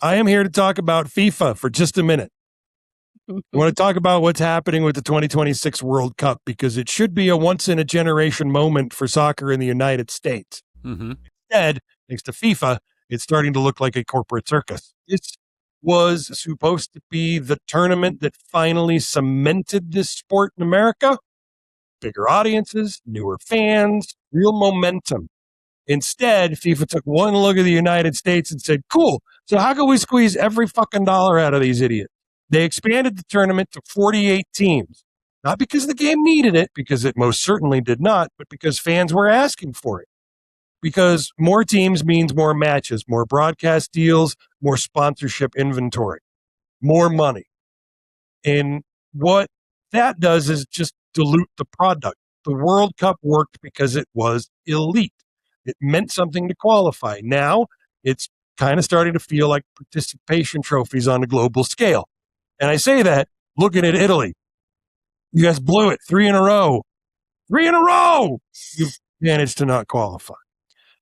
I am here to talk about FIFA for just a minute. I want to talk about what's happening with the 2026 World Cup because it should be a once-in-a-generation moment for soccer in the United States. Mm-hmm. Instead, thanks to FIFA, it's starting to look like a corporate circus. This was supposed to be the tournament that finally cemented this sport in America. Bigger audiences, newer fans, real momentum. Instead, FIFA took one look at the United States and said, cool, so how can we squeeze every fucking dollar out of these idiots? They expanded the tournament to 48 teams, not because the game needed it, because it most certainly did not, but because fans were asking for it. Because more teams means more matches, more broadcast deals, more sponsorship inventory, more money. And what that does is just dilute the product. The World Cup worked because it was elite. It meant something to qualify. Now it's kind of starting to feel like participation trophies on a global scale. And I say that looking at Italy. You guys blew it 3 in a row. 3 in a row! You've managed to not qualify.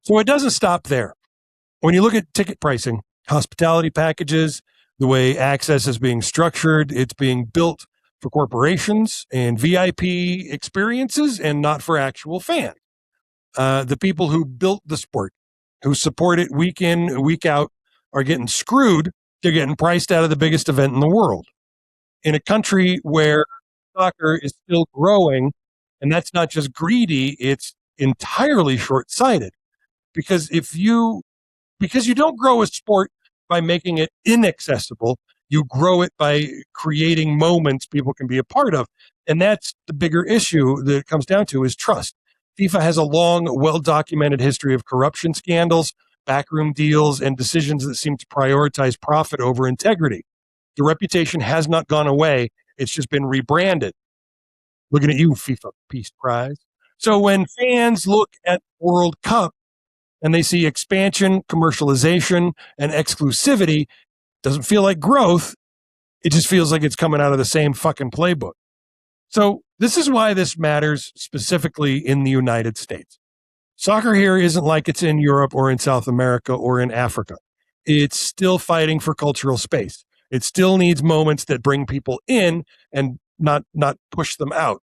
So it doesn't stop there. When you look at ticket pricing, hospitality packages, the way access is being structured, it's being built for corporations and VIP experiences and not for actual fans. The people who built the sport, who support it week in, week out, are getting screwed. They're getting priced out of the biggest event in the world. In a country where soccer is still growing, and that's not just greedy, it's entirely short-sighted. Because you don't grow a sport by making it inaccessible, you grow it by creating moments people can be a part of. And that's the bigger issue that it comes down to is trust. FIFA has a long, well-documented history of corruption scandals, backroom deals, and decisions that seem to prioritize profit over integrity. The reputation has not gone away. It's just been rebranded. Looking at you, FIFA Peace Prize. So when fans look at World Cup and they see expansion, commercialization, and exclusivity, doesn't feel like growth. It just feels like it's coming out of the same fucking playbook. So this is why this matters specifically in the United States. Soccer here isn't like it's in Europe or in South America or in Africa. It's still fighting for cultural space. It still needs moments that bring people in and not push them out.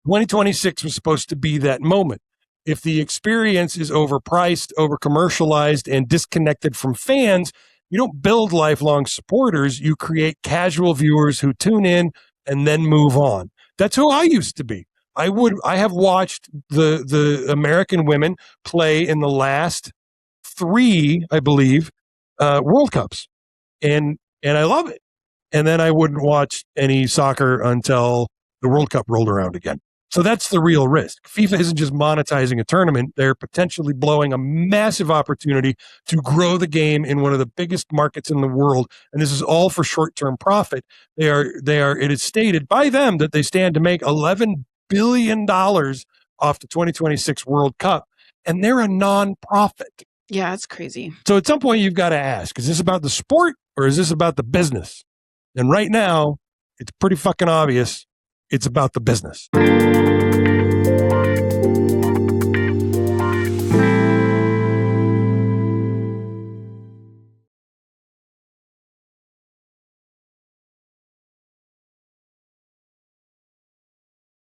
2026 was supposed to be that moment. If the experience is overpriced, over-commercialized, and disconnected from fans, you don't build lifelong supporters. You create casual viewers who tune in and then move on. That's who I used to be. I have watched the American women play in the last 3, I believe, World Cups, and I love it. And then I wouldn't watch any soccer until the World Cup rolled around again. So that's the real risk. FIFA isn't just monetizing a tournament. They're potentially blowing a massive opportunity to grow the game in one of the biggest markets in the world. And this is all for short-term profit. It is stated by them that they stand to make $11 billion off the 2026 World Cup. And they're a non-profit. Yeah, that's crazy. So at some point you've got to ask, is this about the sport or is this about the business? And right now, it's pretty fucking obvious. It's about the business.